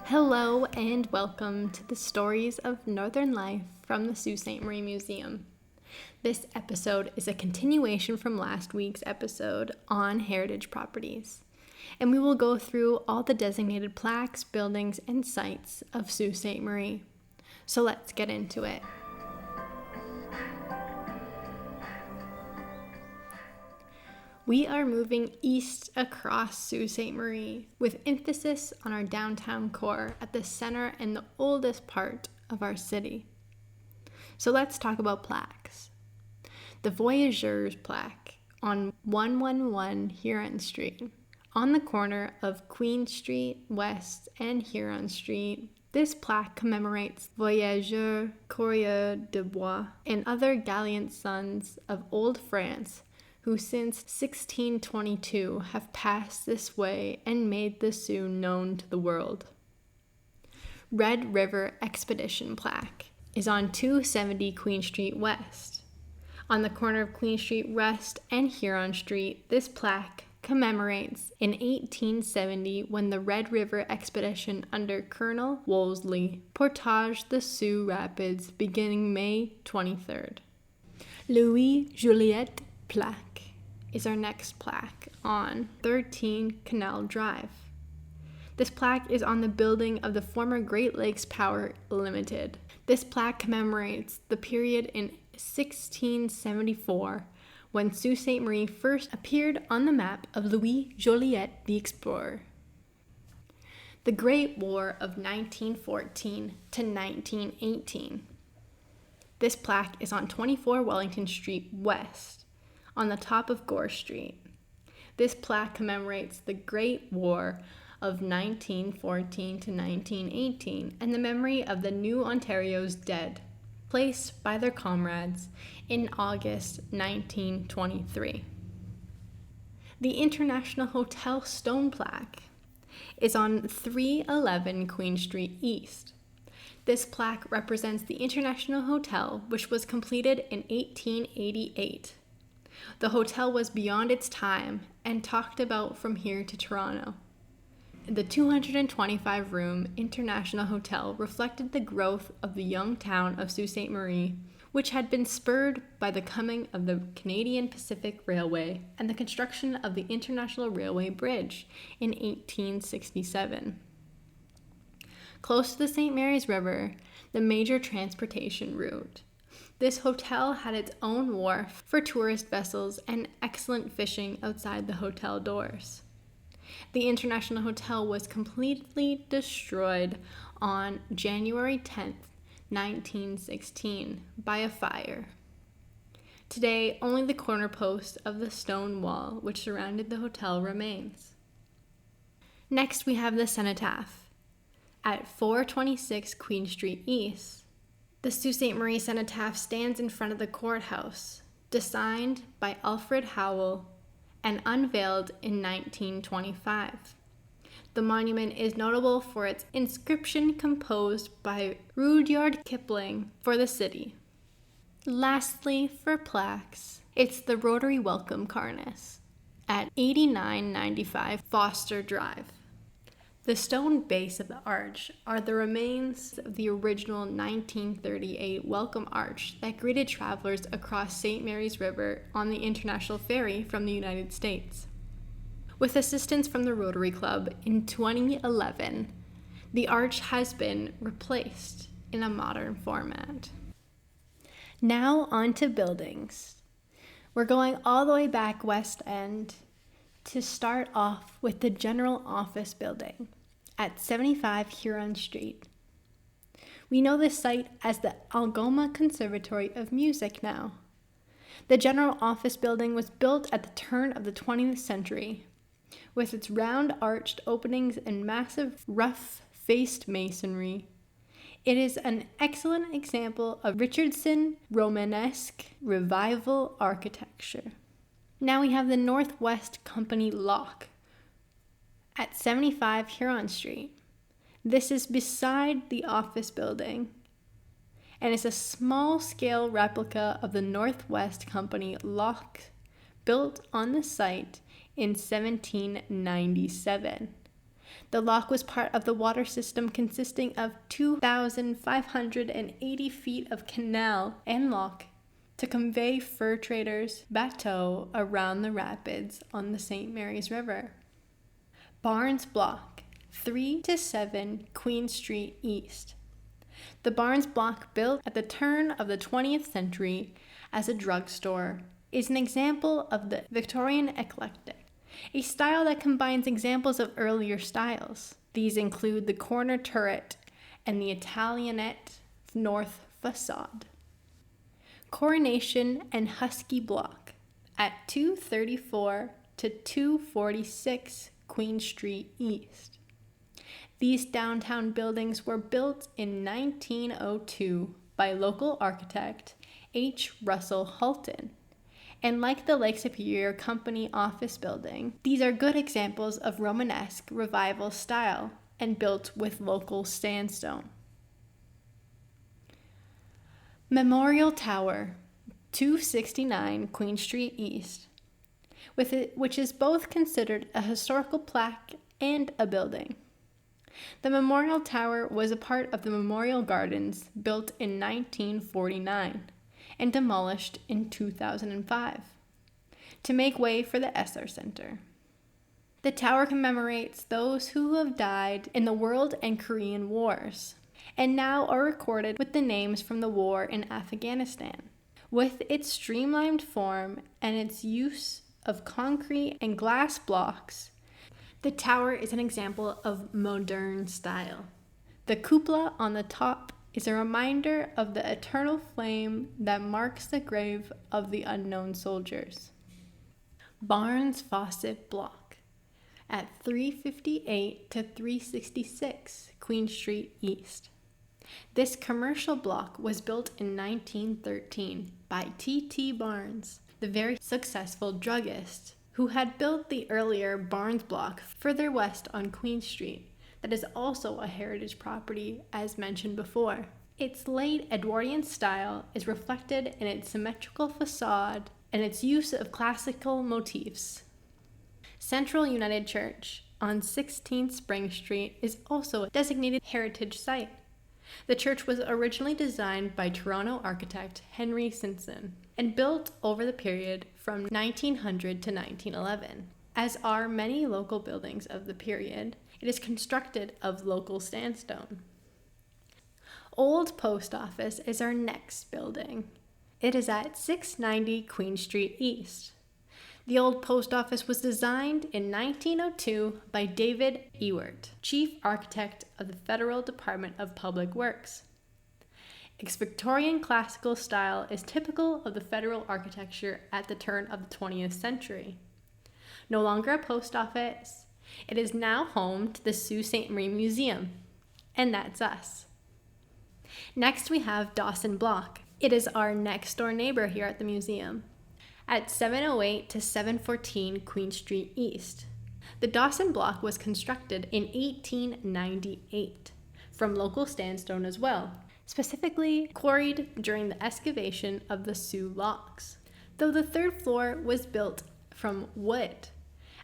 Hello and welcome to the Stories of Northern Life from the Sault Ste. Marie Museum. This episode is a continuation from last week's episode on heritage properties, and we will go through all the designated plaques, buildings, and sites of Sault Ste. Marie. So let's get into it. We are moving east across Sault Ste. Marie with emphasis on our downtown core at the center and the oldest part of our city. So let's talk about plaques. The Voyageurs plaque on 111 Huron Street. On the corner of Queen Street West and Huron Street, this plaque commemorates Voyageurs, coureurs de bois, and other gallant sons of old France who since 1622 have passed this way and made the Sioux known to the world. Red River Expedition plaque is on 270 Queen Street West. On the corner of Queen Street West and Huron Street, this plaque commemorates in 1870 when the Red River Expedition under Colonel Wolseley portaged the Sioux Rapids beginning May 23rd. Louis Joliet plaque is our next plaque on 13 Canal Drive. This plaque is on the building of the former Great Lakes Power Limited. This plaque commemorates the period in 1674 when Sault Ste. Marie first appeared on the map of Louis Joliet the Explorer. The Great War of 1914 to 1918. This plaque is on 24 Wellington Street West, on the top of Gore Street. This plaque commemorates the Great War of 1914 to 1918 and the memory of the New Ontario's dead, placed by their comrades in August 1923. The International Hotel stone plaque is on 311 Queen Street East. This plaque represents the International Hotel, which was completed in 1888. The hotel was beyond its time and talked about from here to Toronto. The 225-room International Hotel reflected the growth of the young town of Sault Ste. Marie, which had been spurred by the coming of the Canadian Pacific Railway and the construction of the International Railway Bridge in 1867. Close to the St. Mary's River, the major transportation route, this hotel had its own wharf for tourist vessels and excellent fishing outside the hotel doors. The International Hotel was completely destroyed on January 10th, 1916, by a fire. Today, only the corner post of the stone wall which surrounded the hotel remains. Next, we have the cenotaph at 426 Queen Street East. The Sault Ste. Marie Cenotaph stands in front of the courthouse, designed by Alfred Howell and unveiled in 1925. The monument is notable for its inscription composed by Rudyard Kipling for the city. Lastly, for plaques, it's the Rotary Welcome Cornice at 8995 Foster Drive. The stone base of the arch are the remains of the original 1938 Welcome Arch that greeted travelers across St. Mary's River on the International Ferry from the United States. With assistance from the Rotary Club in 2011, the arch has been replaced in a modern format. Now on to buildings. We're going all the way back West End to start off with the General Office Building at 75 Huron Street. We know this site as the Algoma Conservatory of Music now. The General Office Building was built at the turn of the 20th century, with its round arched openings and massive rough-faced masonry. It is an excellent example of Richardson Romanesque Revival architecture. Now we have the Northwest Company Lock at 75 Huron Street. This is beside the office building and is a small-scale replica of the Northwest Company Lock built on the site in 1797. The lock was part of the water system consisting of 2,580 feet of canal and lock to convey fur traders' bateaux around the rapids on the St. Mary's River. Barnes Block, 3 to 7 Queen Street East. The Barnes Block, built at the turn of the 20th century as a drugstore, is an example of the Victorian eclectic, a style that combines examples of earlier styles. These include the corner turret and the Italianate north facade. Coronation and Husky Block at 234 to 246 Queen Street East. These downtown buildings were built in 1902 by local architect H. Russell Hulton. And like the Lake Superior Company office building, these are good examples of Romanesque revival style and built with local sandstone. Memorial Tower, 269 Queen Street East, which is both considered a historical plaque and a building. The Memorial Tower was a part of the Memorial Gardens built in 1949 and demolished in 2005 to make way for the Esser Center. The tower commemorates those who have died in the World and Korean Wars and now are recorded with the names from the war in Afghanistan. With its streamlined form and its use of concrete and glass blocks, the tower is an example of modern style. The cupola on the top is a reminder of the eternal flame that marks the grave of the unknown soldiers. Barnes Fawcett Block at 358 to 366 Queen Street East. This commercial block was built in 1913 by T.T. Barnes, the very successful druggist, who had built the earlier Barnes Block further west on Queen Street that is also a heritage property as mentioned before. Its late Edwardian style is reflected in its symmetrical facade and its use of classical motifs. Central United Church on 16th Spring Street is also a designated heritage site. The church was originally designed by Toronto architect Henry Simpson and built over the period from 1900 to 1911. As are many local buildings of the period, it is constructed of local sandstone. Old Post Office is our next building. It is at 690 Queen Street East. The old post office was designed in 1902 by David Ewart, chief architect of the Federal Department of Public Works. Its Victorian classical style is typical of the federal architecture at the turn of the 20th century. No longer a post office, it is now home to the Sault Ste. Marie Museum, and that's us. Next we have Dawson Block. It is our next door neighbor here at the museum, at 708 to 714 Queen Street East. The Dawson Block was constructed in 1898 from local sandstone as well, specifically quarried during the excavation of the Sioux Locks, though the third floor was built from wood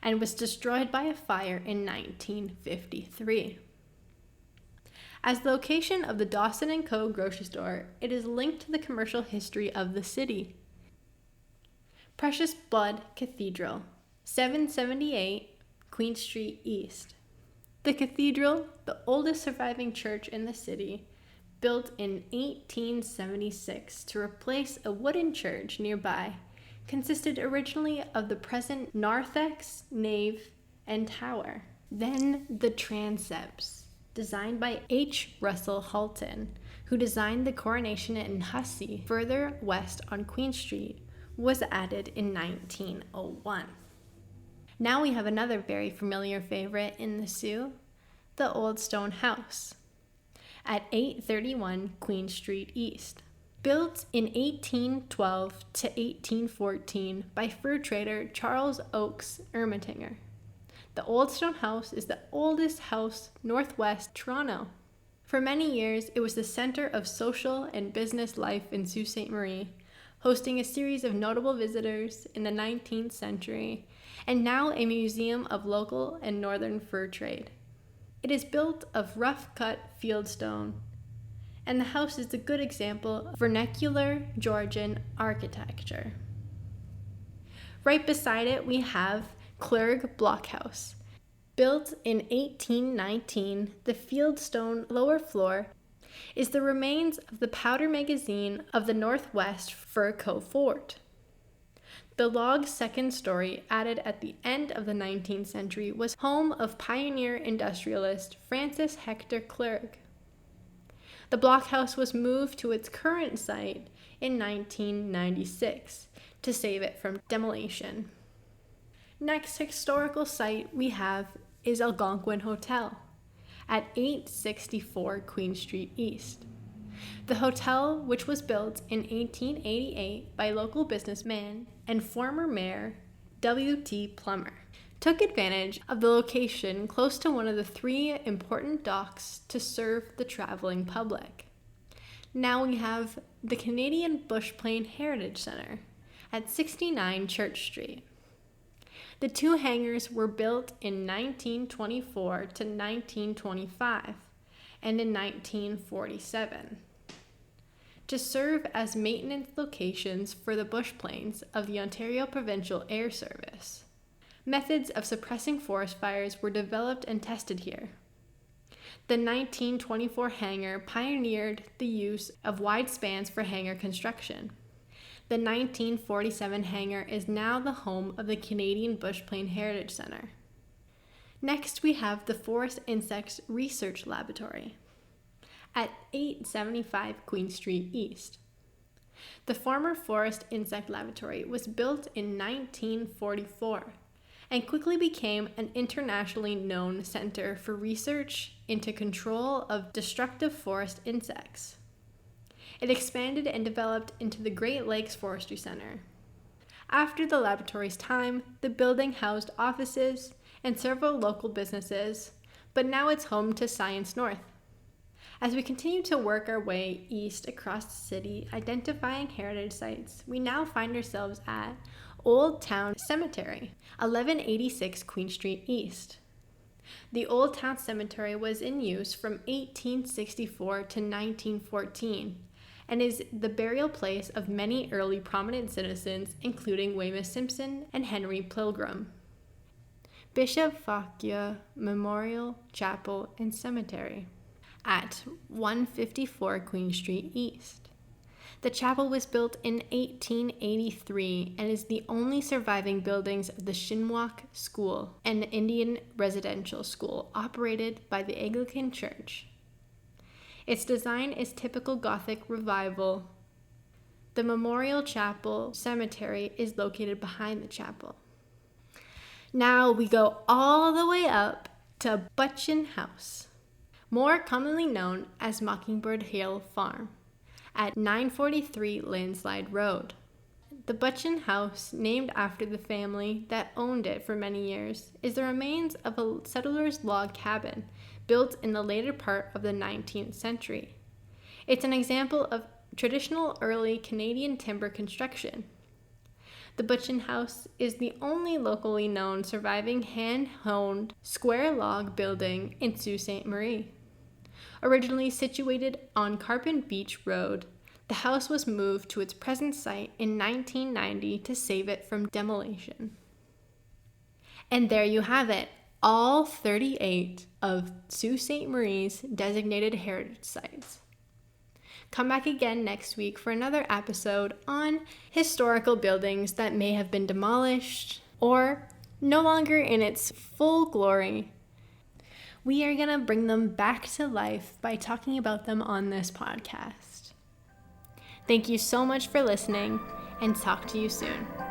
and was destroyed by a fire in 1953. As the location of the Dawson & Co. grocery store, it is linked to the commercial history of the city. Precious Blood Cathedral, 778 Queen Street East. The cathedral, the oldest surviving church in the city, built in 1876 to replace a wooden church nearby, consisted originally of the present narthex, nave, and tower. Then the transepts, designed by H. Russell Hulton, who designed the Coronation in Hussey, further west on Queen Street, was added in 1901. Now we have another very familiar favorite in the Sioux, the Old Stone House, at 831 Queen Street East. Built in 1812 to 1814 by fur trader Charles Oakes Ermatinger. The Old Stone House is the oldest house northwest Toronto. For many years, it was the center of social and business life in Sault Ste. Marie, hosting a series of notable visitors in the 19th century, and now a museum of local and northern fur trade. It is built of rough-cut fieldstone, and the house is a good example of vernacular Georgian architecture. Right beside it, we have Clerg Blockhouse. Built in 1819, the fieldstone lower floor is the remains of the powder magazine of the Northwest Fur Co. Fort. The log second story, added at the end of the 19th century, was home of pioneer industrialist Francis Hector Clerg. The blockhouse was moved to its current site in 1996 to save it from demolition. Next historical site we have is Algonquin Hotel at 864 Queen Street East. The hotel, which was built in 1888 by local businessman and former mayor W.T. Plummer, took advantage of the location close to one of the 3 important docks to serve the traveling public. Now we have the Canadian Bushplane Heritage Center at 69 Church Street. The 2 hangars were built in 1924 to 1925 and in 1947 to serve as maintenance locations for the bushplanes of the Ontario Provincial Air Service. Methods of suppressing forest fires were developed and tested here. The 1924 hangar pioneered the use of wide spans for hangar construction. The 1947 hangar is now the home of the Canadian Bushplane Heritage Center. Next, we have the Forest Insects Research Laboratory at 875 Queen Street East. The former Forest Insect Laboratory was built in 1944 and quickly became an internationally known center for research into control of destructive forest insects. It expanded and developed into the Great Lakes Forestry Center. After the laboratory's time, the building housed offices and several local businesses, but now it's home to Science North. As we continue to work our way east across the city, identifying heritage sites, we now find ourselves at Old Town Cemetery, 1186 Queen Street East. The Old Town Cemetery was in use from 1864 to 1914 and is the burial place of many early prominent citizens, including Weymouth Simpson and Henry Pilgrim. Bishop Fauquier Memorial Chapel and Cemetery at 154 Queen Street East. The chapel was built in 1883 and is the only surviving buildings of the Shinwalk School, an Indian residential school operated by the Anglican Church. Its design is typical Gothic revival. The Memorial Chapel Cemetery is located behind the chapel. Now we go all the way up to Butchin House, more commonly known as Mockingbird Hill Farm, at 943 Landslide Road. The Butchin House, named after the family that owned it for many years, is the remains of a settler's log cabin built in the later part of the 19th century. It's an example of traditional early Canadian timber construction. The Butchin House is the only locally known surviving hand-honed square log building in Sault Ste. Marie. Originally situated on Carpent Beach Road, the house was moved to its present site in 1990 to save it from demolition. And there you have it, all 38 of Sault Ste. Marie's designated heritage sites. Come back again next week for another episode on historical buildings that may have been demolished or no longer in its full glory. We are going to bring them back to life by talking about them on this podcast. Thank you so much for listening, and talk to you soon.